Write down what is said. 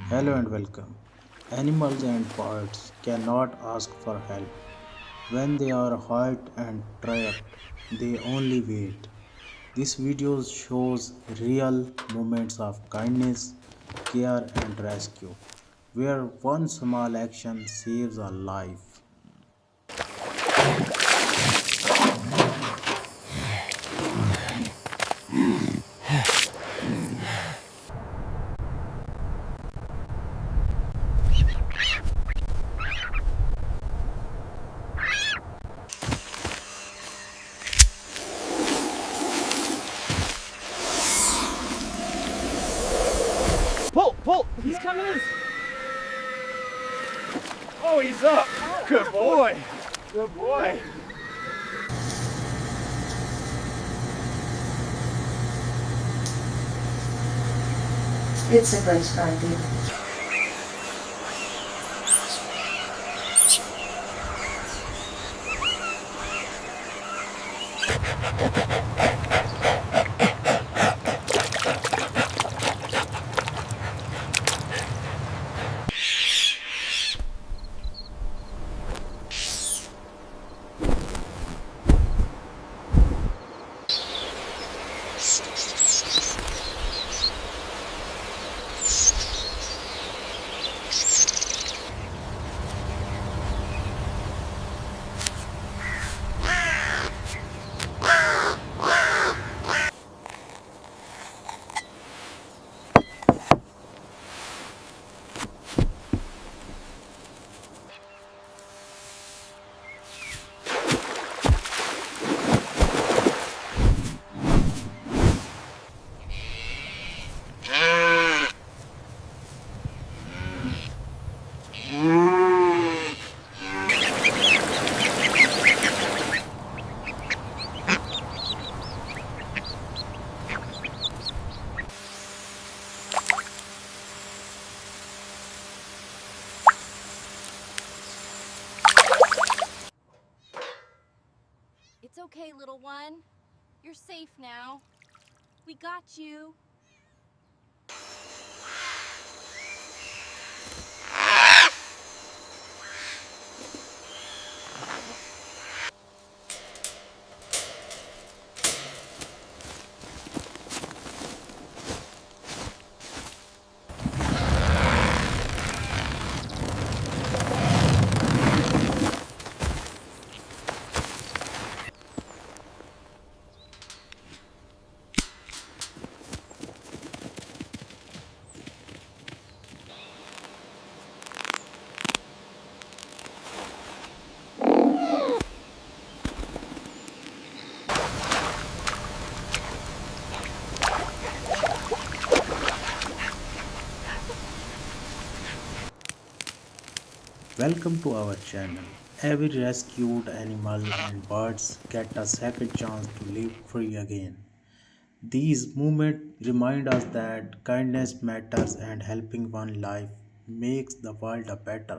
Hello and welcome. Animals and birds cannot ask for help. When they are hurt and trapped, they only wait. This video shows real moments of kindness, care, and rescue, where one small action saves a life. Pull, pull! He's coming in! Oh, he's up! Good boy! Good boy! It's a great idea. It's okay, little one. You're safe now. We got you. Welcome to our channel. Every rescued animal and birds get a second chance to live free again. These moments remind us that kindness matters and helping one life makes the world a better